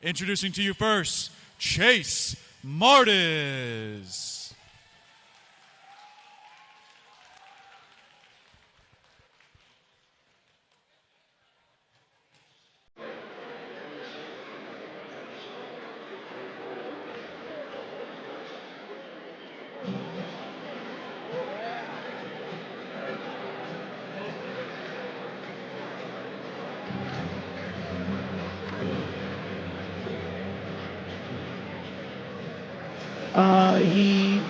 Introducing to you first, Chase Mardis. He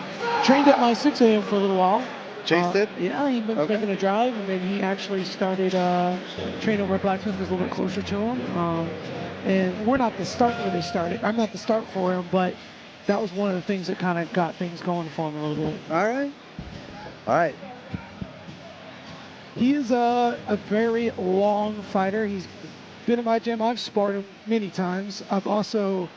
trained at my 6 a.m. for a little while. Chase did? Yeah, he'd been making a drive, and then he actually started training over at Blacksmith, was a little bit closer to him. And we're not the start where they started. I'm not the start for him, but that was one of the things that kind of got things going for him a little bit. All right. He is a very long fighter. He's been in my gym. I've sparred him many times. I've also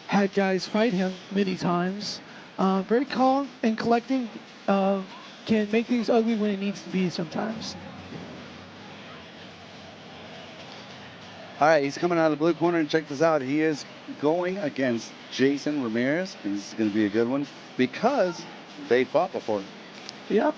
had guys fight him many times. Very calm and collecting. Can make things ugly when it needs to be sometimes. All right, he's coming out of the blue corner, and check this out. He is going against Jason Ramirez. This is going to be a good one because they fought before. Yep.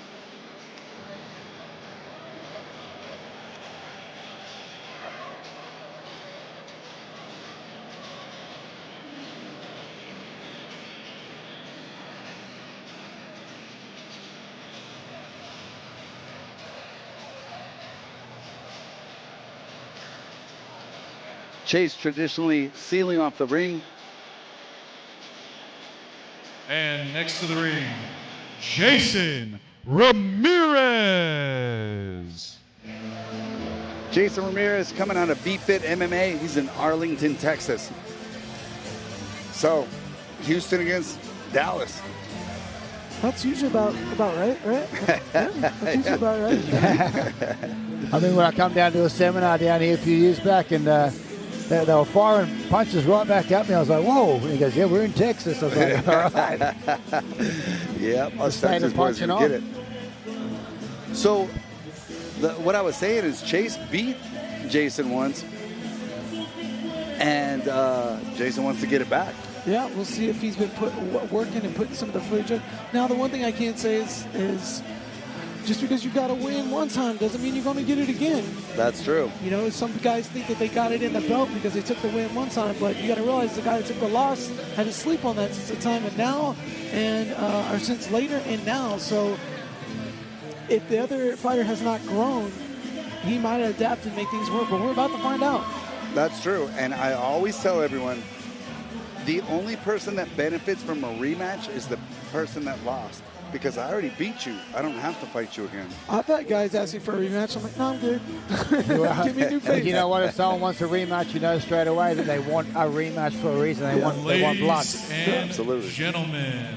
Chase traditionally sealing off the ring. And next to the ring, Jason Ramirez. Jason Ramirez coming out of B-Fit MMA. He's in Arlington, Texas. So, Houston against Dallas. That's usually about right? Yeah, that's usually about right. I mean, when I come down to a seminar down here a few years back, and they were firing punches right back at me. I was like, whoa. And he goes, yeah, we're in Texas. I was like, all right. Yeah, us Texas boys can get it. So, what I was saying is Chase beat Jason once, and Jason wants to get it back. Yeah, we'll see if he's been working and putting some of the footage up. Now, the one thing I can't say is just because you got a win one time doesn't mean you're going to get it again. That's true. You know, some guys think that they got it in the belt because they took the win one time, but you got to realize the guy that took the loss had to sleep on that since the time and now, or since later and now. So if the other fighter has not grown, he might adapt and make things work, but we're about to find out. That's true, and I always tell everyone, the only person that benefits from a rematch is the person that lost. Because I already beat you. I don't have to fight you again. I've had guys asking for a rematch. I'm like, no, I'm good. Give me a new face. You know what? If someone wants a rematch, you know straight away that they want a rematch for a reason. They want blood. Ladies and Absolutely. gentlemen,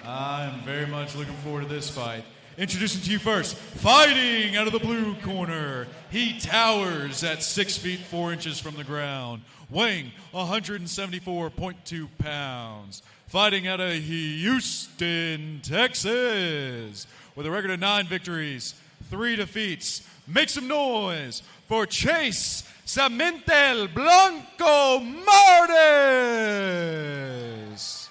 I'm very much looking forward to this fight. Introducing to you first, fighting out of the blue corner. He towers at 6 feet 4 inches from the ground, weighing 174.2 pounds. Fighting out of Houston, Texas, with a record of 9 victories, 3 defeats. Make some noise for Chase Cementel Blanco Mardis.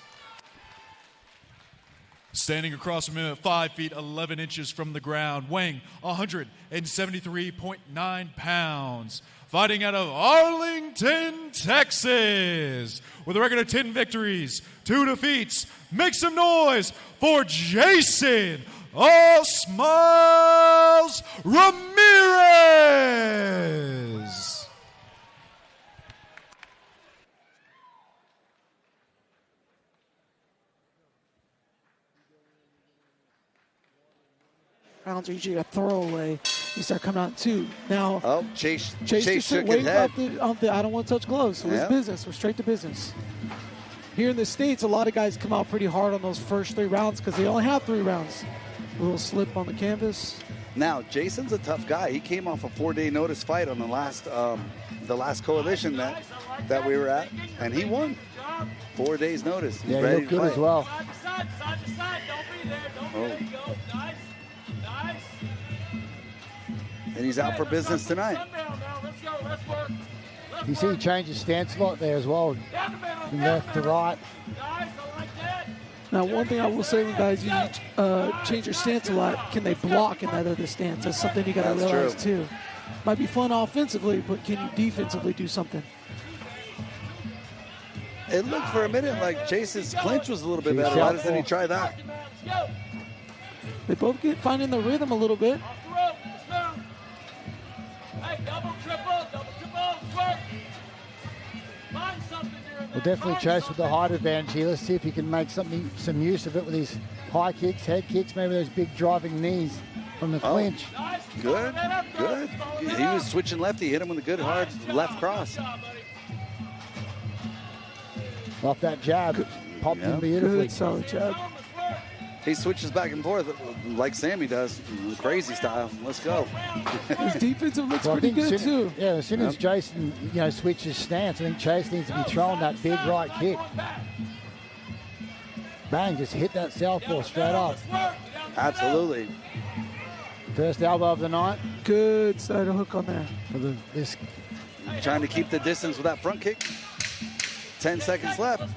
Standing across from him at 5 feet 11 inches from the ground, weighing 173.9 pounds. Fighting out of Arlington, Texas, with a record of 10 victories, 2 defeats. Make some noise for Jason All Smiles Ramirez. Rounds are usually a throwaway. You start coming out in 2. Now, Chase just shook wait his head. off the I don't want to touch gloves. So it's business. We're straight to business. Here in the States, a lot of guys come out pretty hard on those first 3 rounds because they only have 3 rounds. A little slip on the canvas. Now, Jason's a tough guy. He came off a 4-day notice fight on the last coalition that we were at, and he won. 4 days notice. He's yeah, he ready looked to good fight. as well. And he's out for business tonight. You see he changes stance a lot there as well, from left to right. Now, one thing I will say when guys change your stance a lot, can they block in that other stance? That's something you got to realize too. Might be fun offensively, but can you defensively do something? It looked for a minute like Chase's clinch was a little bit better. Why doesn't he try that? They both finding the rhythm a little bit. Well, definitely Chase with the height advantage here. Let's see if he can make some use of it with his high kicks, head kicks, maybe those big driving knees from the clinch. Good, good. He was switching left. He hit him with a good hard left cross. Off that jab, popped him beautifully. Good, solid jab. He switches back and forth like Sammy does, crazy style. Let's go. His defensive looks Well, pretty good too. Yeah, as soon as Jason, switches stance, I think Chase needs to be throwing that big right kick. Bang, just hit that southpaw straight up. Absolutely. First elbow of the night. Good side hook on there. For this. Trying to keep the distance with that front kick. 10 seconds left.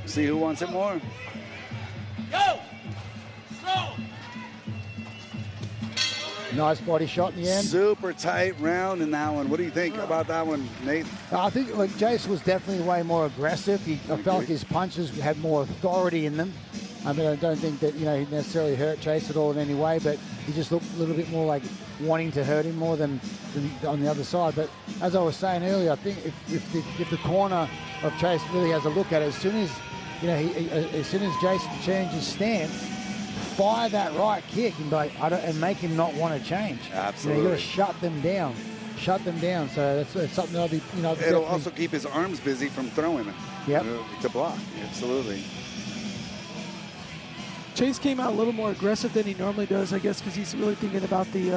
See who wants it more. Nice body shot in the end. Super tight round in that one. What do you think about that one, Nate? I think Jace was definitely way more aggressive. I felt like his punches had more authority in them. I mean, I don't think that he necessarily hurt Chase at all in any way, but he just looked a little bit more like wanting to hurt him more than on the other side. But as I was saying earlier, I think if the corner of Chase really has a look at it, as soon as as soon as Jason changes stance, fire that right kick and make him not want to change. Absolutely. You got to shut them down. Shut them down. So that's something that'll be, It'll also keep his arms busy from throwing it. Yep. To block. Absolutely. Chase came out a little more aggressive than he normally does, I guess, because he's really thinking about the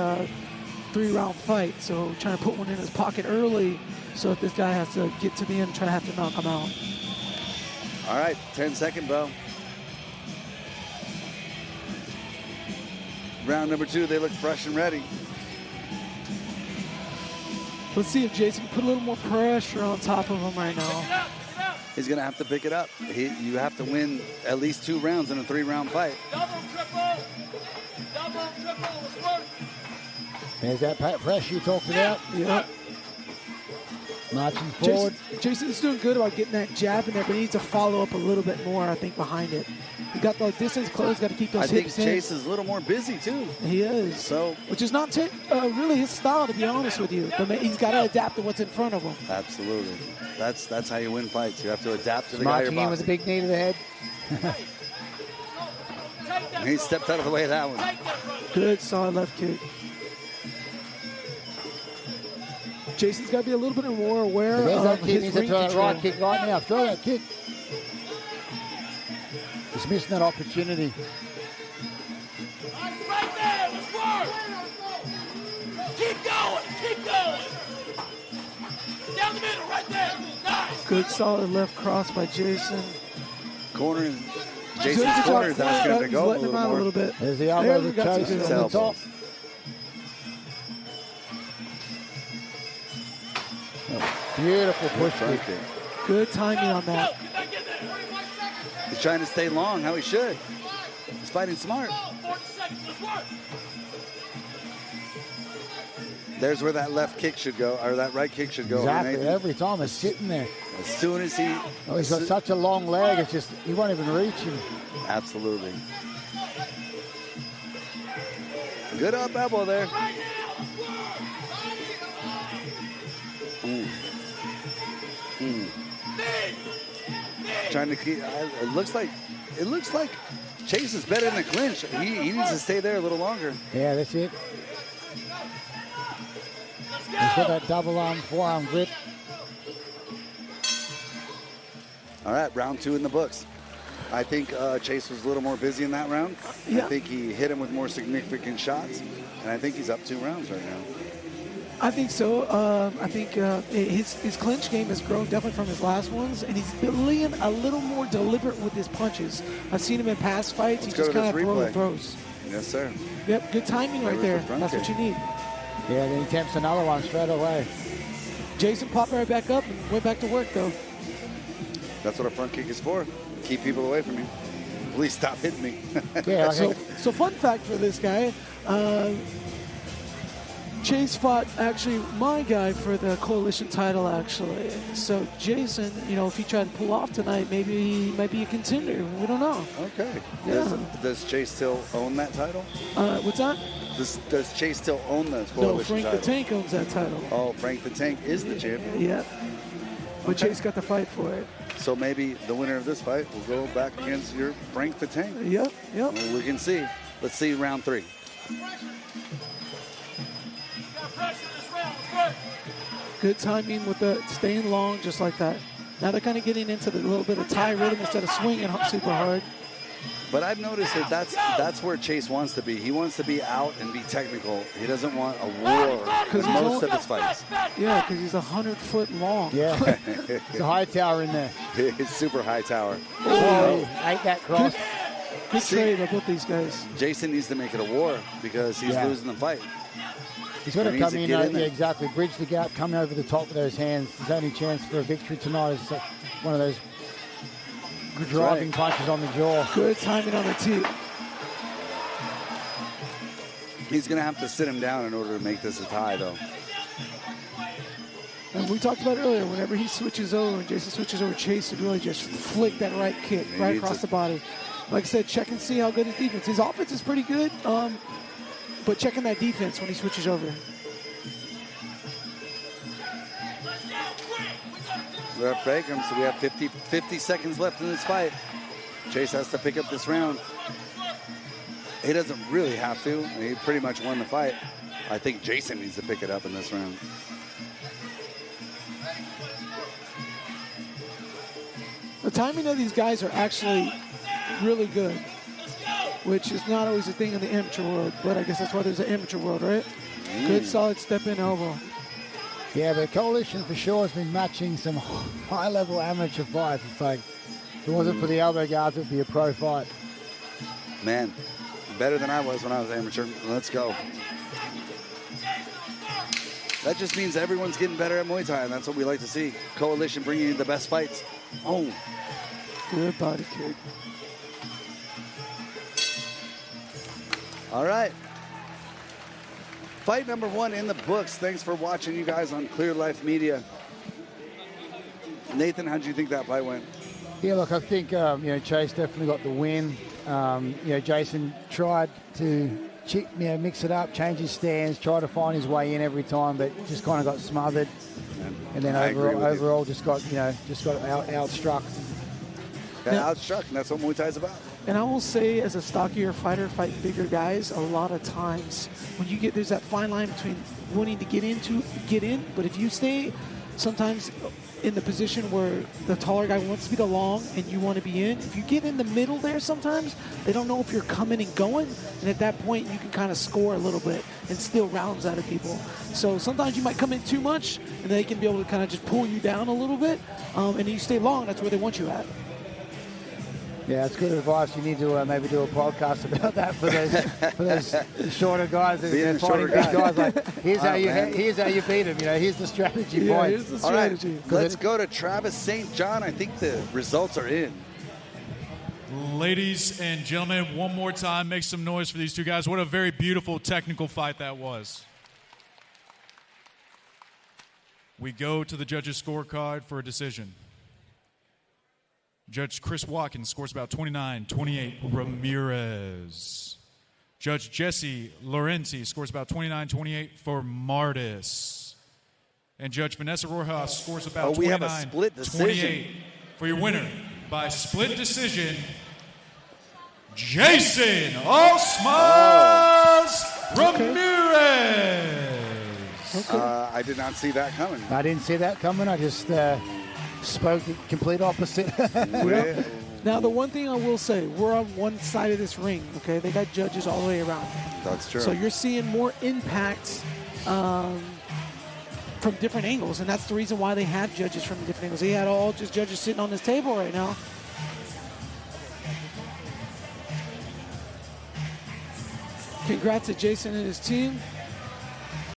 3-round fight. So trying to put one in his pocket early, so if this guy has to get to the end, try to have to knock him out. All right, 10-second bell. Round number 2, they look fresh and ready. Let's see if Jason can put a little more pressure on top of him right now. He's going to have to pick it up. You have to win at least 2 rounds in a 3-round fight. Double, triple, let's work. There's that pressure you talked about. Yeah. Marching forward. Jason's doing good about getting that jab in there, but he needs to follow up a little bit more, I think, behind it. He got the distance closed, got to keep those hips in. I think Chase is a little more busy, too. He is. So, which is not really his style, to be honest with you. But he's got to adapt to what's in front of him. Absolutely. That's how you win fights. You have to adapt to the guy you're Marching in with a big knee to the head. He stepped out of the way of that one. Good, solid left kick. Jason's got to be a little bit more aware of his ring throw that control. right kick right now. Throw that kick. He's missing that opportunity. Right there, let's work. Keep going. Down the middle, right there. Nice. Good, solid left cross by Jason. Corner. Jason's corner. That's going to go a little more. A little bit. There's the elbow we to got Jason some on the top. Beautiful push kick. Good timing on that. He's trying to stay long, how he should. He's fighting smart. 40 seconds, let's work. There's where that left kick should go, or that right kick should go. Exactly. Nathan. Every time it's sitting there. As soon as he... Oh, he's got such a long leg, it's just, he won't even reach him. Absolutely. Good up elbow there. Trying to keep. It looks like Chase is better in the clinch. He needs to stay there a little longer. Yeah, that's it. He's got that double arm, forearm grip. All right, round 2 in the books. I think Chase was a little more busy in that round. Yeah. I think he hit him with more significant shots, and I think he's up 2 rounds right now. I think so. I think his clinch game has grown definitely from his last ones, and he's being a little more deliberate with his punches. I've seen him in past fights. He just kind of throws. Yes, sir. Yep, good timing right there. That's what you need. Yeah, then he attempts another one straight away. Jason popped right back up and went back to work, though. That's what a front kick is for. Keep people away from you. Please stop hitting me. Yeah, So fun fact for this guy, Chase fought actually my guy for the Coalition title, actually. So Jason, if he tried to pull off tonight, maybe he might be a contender. We don't know. Okay. Yeah. Does Chase still own that title? What's that? Does Chase still own the No, Coalition Frank title? the Tank owns that title. Oh, Frank the Tank is the champion. Yeah. But Okay. Chase got the fight for it. So maybe the winner of this fight will go back against your Frank the Tank. Yep. Well, we can see. Let's see round 3. Good timing with the staying long, just like that. Now they're kind of getting into the little bit of tie rhythm instead of swinging super hard. But I've noticed that that's where Chase wants to be. He wants to be out and be technical. He doesn't want a war in most of his fights. Yeah, because he's 100-foot long. Yeah. It's a high tower in there. It's super high tower. Oh, ate that cross. Good trade by both these guys. Jason needs to make it a war because he's losing the fight. He's got to He needs come to in, get in there. exactly. Bridge the gap, come over the top of those hands. His only chance for a victory tonight is one of those driving punches on the jaw. Good timing on the tee. He's going to have to sit him down in order to make this a tie, though. And we talked about earlier, whenever he switches over, and Jason switches over, Chase would really just flick that right kick right across the body. Like I said, check and see how good his defense. His offense is pretty good, but checking that defense when he switches over. Ref break him, so we have 50 seconds left in this fight. Chase has to pick up this round. He doesn't really have to. He pretty much won the fight. I think Jason needs to pick it up in this round. The timing of these guys are actually really good, which is not always a thing in the amateur world, but I guess that's why there's an amateur world, right? Good, solid step-in elbow. Yeah, but Coalition for sure has been matching some high-level amateur fights. It's like, if it wasn't for the elbow guards, it would be a pro fight. Man, better than I was when I was amateur. Let's go. That just means everyone's getting better at Muay Thai, and that's what we like to see. Coalition bringing you the best fights. Oh. Good body kick. All right. Fight number 1 in the books. Thanks for watching, you guys, on Clear Life Media. Nathan, how did you think that fight went? Yeah, look, I think Chase definitely got the win. Jason tried to mix it up, change his stance, try to find his way in every time, but just kind of got smothered. And then overall just got outstruck. Outstruck, and that's what Muay Thai is about. And I will say, as a stockier fighter, fight bigger guys, a lot of times when you there's that fine line between wanting to get in, but if you stay sometimes in the position where the taller guy wants to be the long and you want to be in, if you get in the middle there sometimes, they don't know if you're coming and going, and at that point you can kind of score a little bit and steal rounds out of people. So sometimes you might come in too much and they can be able to kind of just pull you down a little bit, and you stay long, that's where they want you at. Yeah, it's good advice. You need to maybe do a podcast about that for those shorter guys that are fighting big guys. Like, here's how you beat them. Here's the strategy point. Here's the strategy. All right, let's go to Travis St. John. I think the results are in. Ladies and gentlemen, one more time, make some noise for these two guys. What a very beautiful technical fight that was. We go to the judges' scorecard for a decision. Judge Chris Watkins scores about 29-28 Ramirez. Judge Jesse Laurenti scores about 29-28 for Mardis. And Judge Vanessa Rojas scores about 29-28 for your winner by split decision, Jason Osmas Ramirez. Okay. I did not see that coming. I didn't see that coming. I just spoke the complete opposite. Now, the one thing I will say, we're on one side of this ring, okay? They got judges all the way around. That's true. So you're seeing more impacts from different angles, and that's the reason why they have judges from different angles. He had all just judges sitting on this table right now. Congrats to Jason and his team.